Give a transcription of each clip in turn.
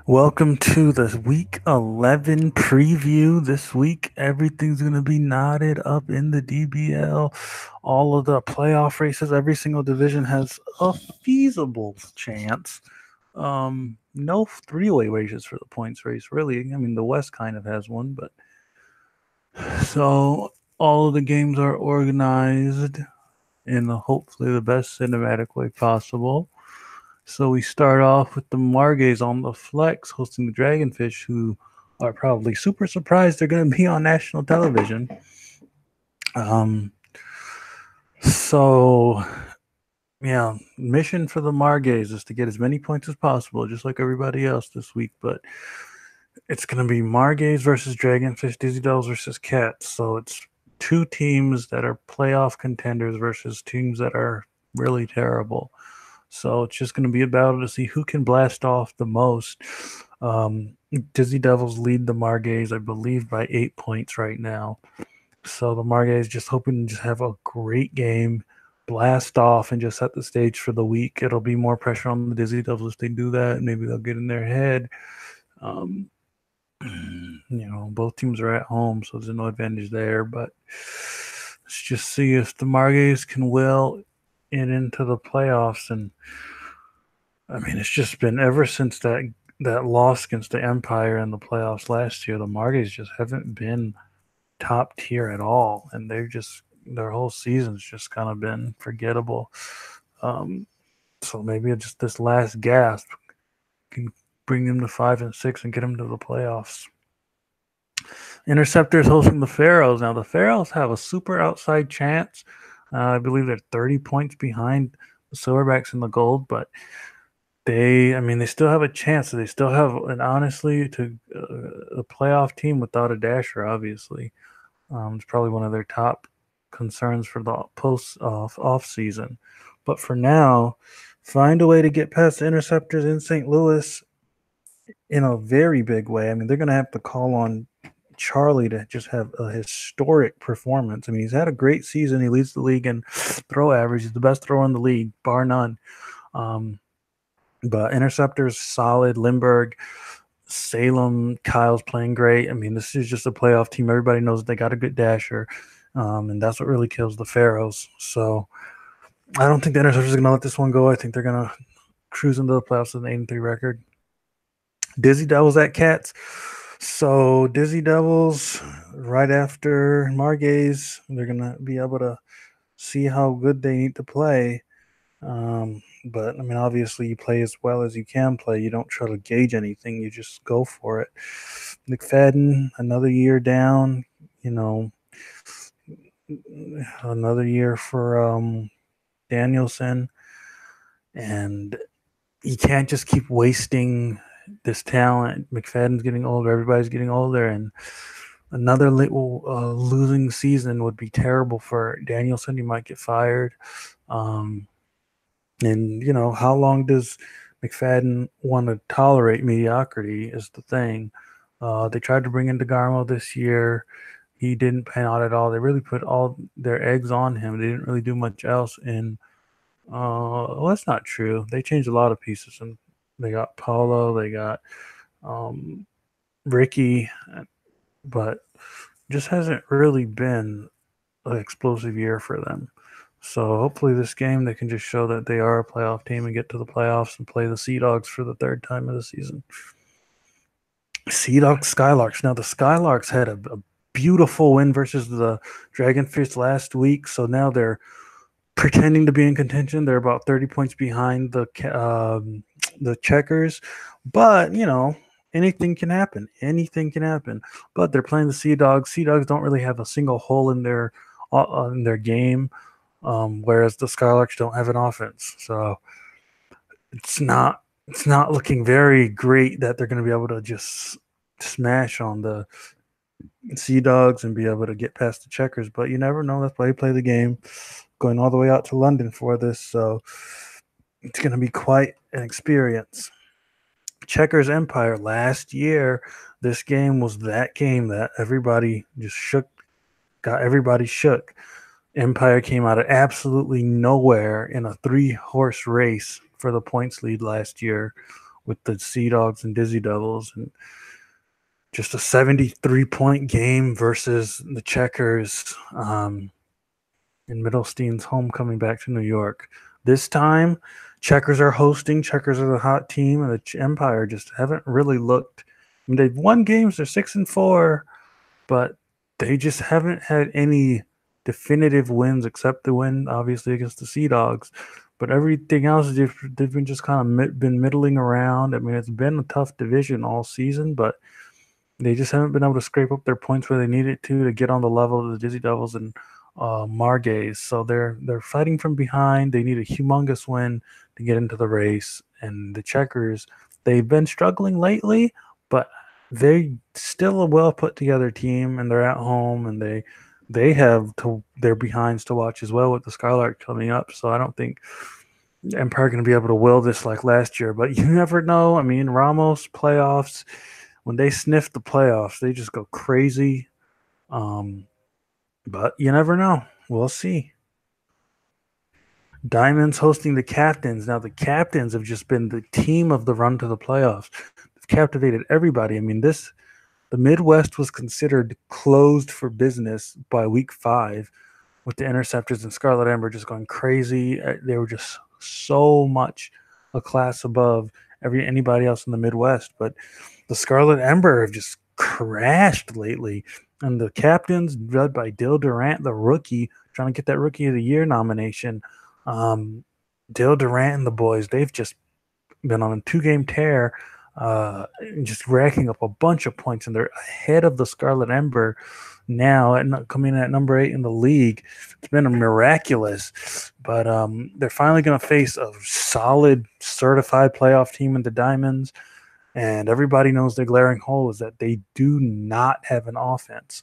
Welcome to the Week 11 preview. This week, everything's going to be knotted up in the DBL. All of the playoff races, every single division has a feasible chance. No three-way races for the points race, really. I mean, the West kind of has one, but so all of the games are organized in hopefully the best cinematic way possible. So we start off with the Margays on the flex hosting the Dragonfish, who are probably super surprised they're going to be on national television. Um, so yeah, mission for the Margays is to get as many points as possible, just like everybody else this week. But it's going to be Margays versus Dragonfish, Dizzy Devils versus Cats. So it's two teams that are playoff contenders versus teams that are really terrible. So it's just going to be a battle to see who can blast off the most. Dizzy Devils lead the Margays, I believe, by 8 points right now. So the Margays just hoping to just have a great game, blast off, and just set the stage for the week. It'll be more pressure on the Dizzy Devils if they do that. Maybe they'll get in their head. Um, both teams are at home, so there's no advantage there. But let's just see if the Margays can will it into the playoffs. And I mean, it's just been ever since that loss against the Empire in the playoffs last year, the Margays just haven't been top tier at all, and their whole season's just kind of been forgettable. Um, so maybe just this last gasp can bring them to 5-6 and get them to the playoffs. Interceptors hosting the Pharaohs. Now the Pharaohs have a super outside chance. I believe they're 30 points behind the Silverbacks in the gold, but they still have a chance. They still have, and honestly, to a playoff team without a dasher, obviously, it's probably one of their top concerns for the post off season. But for now, find a way to get past the Interceptors in St. Louis in a very big way. I mean, they're going to have to call on Charlie to just have a historic performance. I mean, he's had a great season. He leads the league in throw average. He's the best thrower in the league, bar none. But Interceptors solid. Lindbergh, Salem, Kyle's playing great. I mean, this is just a playoff team. Everybody knows they got a good dasher, and that's what really kills the Pharaohs. So I don't think the Interceptors are going to let this one go. I think they're going to cruise into the playoffs with an 8-3 record. Dizzy Devils at Cats. So Dizzy Devils, right after Margays, they're going to be able to see how good they need to play. But I mean, obviously, you play as well as you can play. You don't try to gauge anything. You just go for it. McFadden, another year down. Another year for Danielson, and you can't just keep wasting this talent. McFadden's getting older. Everybody's getting older, and another losing season would be terrible for Danielson. He might get fired. And how long does McFadden want to tolerate mediocrity is the thing. They tried to bring in DeGarmo this year. He didn't pan out at all. They really put all their eggs on him. They didn't really do much else. And that's not true. They changed a lot of pieces. And they got Paulo. They got Ricky. But just hasn't really been an explosive year for them. So hopefully this game they can just show that they are a playoff team and get to the playoffs and play the Sea Dogs for the third time of the season. Sea Dogs Skylarks. Now the Skylarks had a beautiful win versus the Dragonfish last week, so now they're pretending to be in contention. They're about 30 points behind the Checkers, but anything can happen. Anything can happen. But they're playing the Sea Dogs. Sea Dogs don't really have a single hole in their game. Whereas the Skylarks don't have an offense, so it's not looking very great that they're going to be able to just smash on the Sea Dogs and be able to get past the Checkers. But you never know. That's why you play the game. Going all the way out to London for this, so it's going to be quite an experience. Checkers Empire last year, this game was that game that everybody just got everybody shook. Empire came out of absolutely nowhere in a 3-horse race for the points lead last year, with the Sea Dogs and Dizzy Devils, and just a 73-point game versus the Checkers in Middlestein's homecoming back to New York. This time, Checkers are hosting. Checkers are the hot team, and the Empire just haven't really looked. I mean, they've won games. They're 6-4, but they just haven't had any definitive wins except the win, obviously, against the Sea Dogs. But everything else, they've been just kind of been middling around. I mean, it's been a tough division all season, but they just haven't been able to scrape up their points where they needed to get on the level of the Dizzy Devils and Margays. So they're fighting from behind. They need a humongous win to get into the race. And the Checkers, they've been struggling lately, but they still a well put together team, and they're at home, and they have their behinds to watch as well with the Skylark coming up. So I don't think Empire going to be able to will this like last year, but you never know. I mean, Ramos playoffs, when they sniff the playoffs, they just go crazy. But you never know. We'll see. Diamonds hosting the Captains. Now, the Captains have just been the team of the run to the playoffs. They've captivated everybody. I mean, the Midwest was considered closed for business by week 5, with the Interceptors and Scarlet Ember just going crazy. They were just so much a class above anybody else in the Midwest. But the Scarlet Ember have just crashed lately. And the Captains, led by Dill Durant, the rookie, trying to get that Rookie of the Year nomination. Dill Durant and the boys, they've just been on a 2-game tear, just racking up a bunch of points, and they're ahead of the Scarlet Ember now, coming in at number 8 in the league. It's been a miraculous, but they're finally going to face a solid, certified playoff team in the Diamonds, and everybody knows their glaring hole is that they do not have an offense,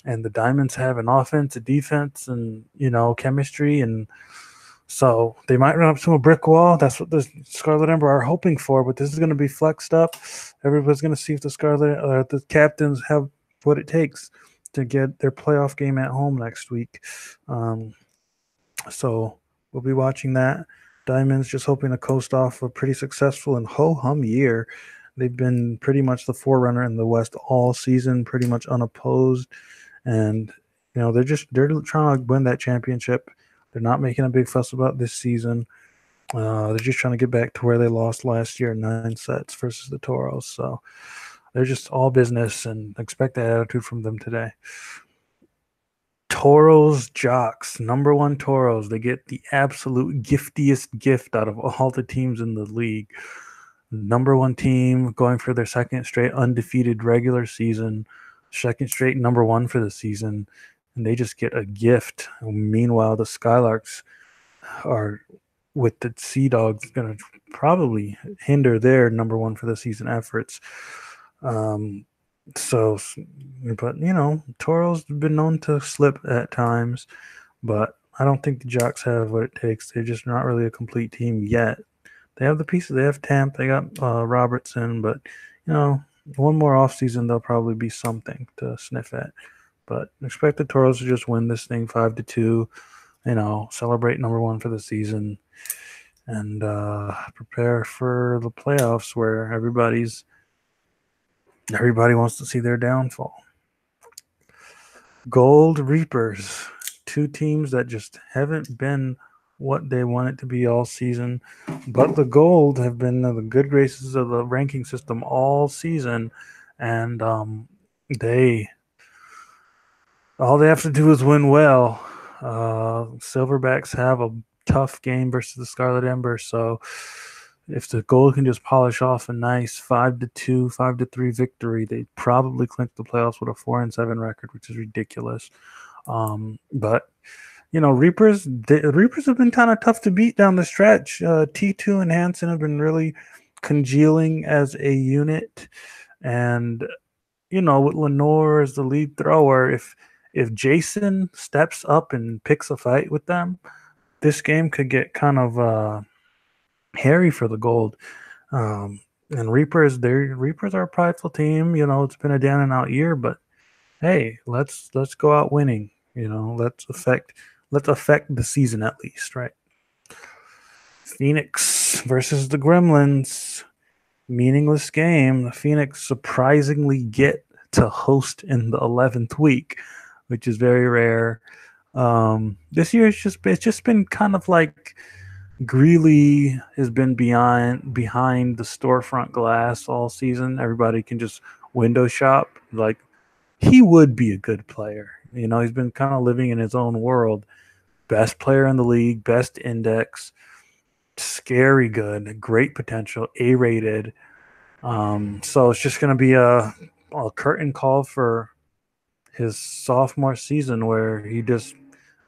and the Diamonds have an offense, a defense, and chemistry, and so they might run up to a brick wall. That's what the Scarlet Ember are hoping for, but this is going to be flexed up. Everybody's going to see if the Captains have what it takes to get their playoff game at home next week. So we'll be watching that. Diamonds just hoping to coast off a pretty successful and ho-hum year. They've been pretty much the forerunner in the West all season, pretty much unopposed. And, they're trying to win that championship. They're not making a big fuss about this season. They're just trying to get back to where they lost last year, 9 sets versus the Toros. So they're just all business, and expect that attitude from them today. Toros Jocks, number 1 Toros. They get the absolute giftiest gift out of all the teams in the league. Number 1 team going for their 2nd straight undefeated regular season, 2nd straight number 1 for the season. And they just get a gift. Meanwhile, the Skylarks are, with the Sea Dogs, going to probably hinder their number 1 for the season efforts. But Toros have been known to slip at times, but I don't think the Jocks have what it takes. They're just not really a complete team yet. They have the pieces. They have Tamp. They got Robertson, but one more offseason, they'll probably be something to sniff at. But expect the Toros to just win this thing 5-2, celebrate number 1 for the season, and prepare for the playoffs where everybody wants to see their downfall. Gold Reapers, 2 teams that just haven't been what they want it to be all season, but the Gold have been the good graces of the ranking system all season, and all they have to do is win well. Silverbacks have a tough game versus the Scarlet Ember, so if the Gold can just polish off a nice 5-2, 5-3 victory, they probably clinch the playoffs with a 4-7 record, which is ridiculous. But Reapers, the Reapers have been kind of tough to beat down the stretch. T2 and Hansen have been really congealing as a unit, and with Lenore as the lead thrower, if Jason steps up and picks a fight with them, this game could get kind of hairy for the Gold. And Reapers are a prideful team. It's been a down and out year, but hey, let's go out winning. Let's affect the season at least, right? Phoenix versus the Gremlins. meaningless game, the Phoenix surprisingly get to host in the 11th week, which is very rare. This year it's just been kind of like Greeley has been behind the storefront glass all season. Everybody can just window shop. Like, he would be a good player. He's been kind of living in his own world. Best player in the league, best index, scary good, great potential, A-rated. So it's just going to be a curtain call for his sophomore season where he just,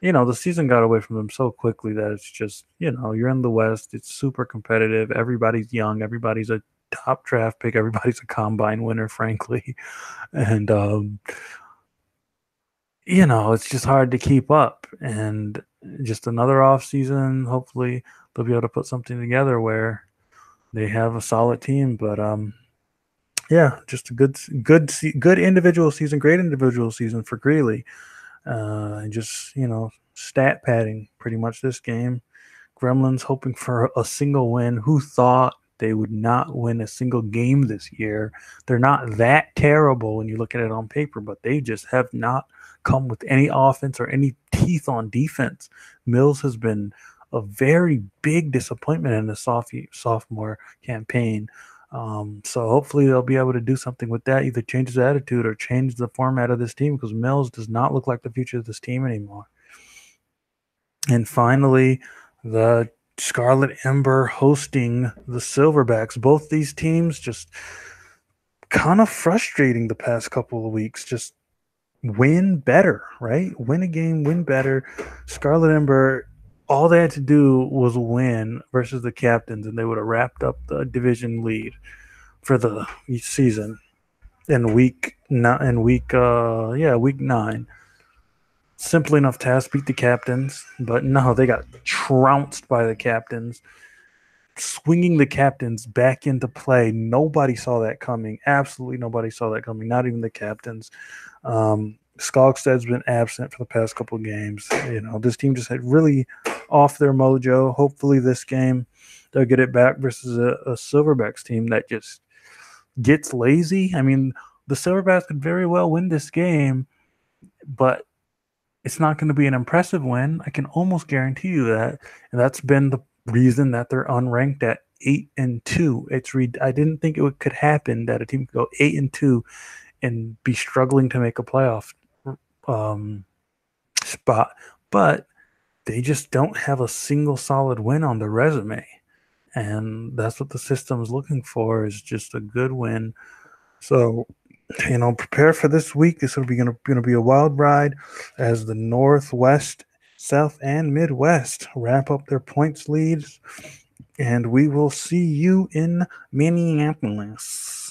the season got away from him so quickly that it's just, you're in the West. It's super competitive. Everybody's young. Everybody's a top draft pick. Everybody's a combine winner, frankly. And, it's just hard to keep up. And just another off season. Hopefully they'll be able to put something together where they have a solid team. But, yeah, just a good individual season, great individual season for Greeley. And just, stat padding pretty much this game. Gremlins hoping for a single win. Who thought they would not win a single game this year? They're not that terrible when you look at it on paper, but they just have not come with any offense or any teeth on defense. Mills has been a very big disappointment in the sophomore campaign. So hopefully they'll be able to do something with that, either change his attitude or change the format of this team, because Mills does not look like the future of this team anymore. And finally, the Scarlet Ember hosting the Silverbacks. Both these teams just kind of frustrating the past couple of weeks. Just win better, right? Win a game, win better. Scarlet Ember, all they had to do was win versus the Captains, and they would have wrapped up the division lead for the season in week 9. Simple enough task, beat the Captains, but no, they got trounced by the Captains, swinging the Captains back into play. Nobody saw that coming. Absolutely nobody saw that coming, not even the Captains. Skogstad's been absent for the past couple of games. This team just had really off their mojo. Hopefully this game they'll get it back versus a Silverbacks team that just gets lazy. I mean, the Silverbacks could very well win this game, but it's not going to be an impressive win. I can almost guarantee you that. And that's been the reason that they're unranked at 8-2. I didn't think it could happen that a team could go 8-2 and be struggling to make a playoff spot. But they just don't have a single solid win on their resume. And that's what the system is looking for, is just a good win. So, prepare for this week. This will be going to be a wild ride as the Northwest, South, and Midwest wrap up their points leads. And we will see you in Minneapolis.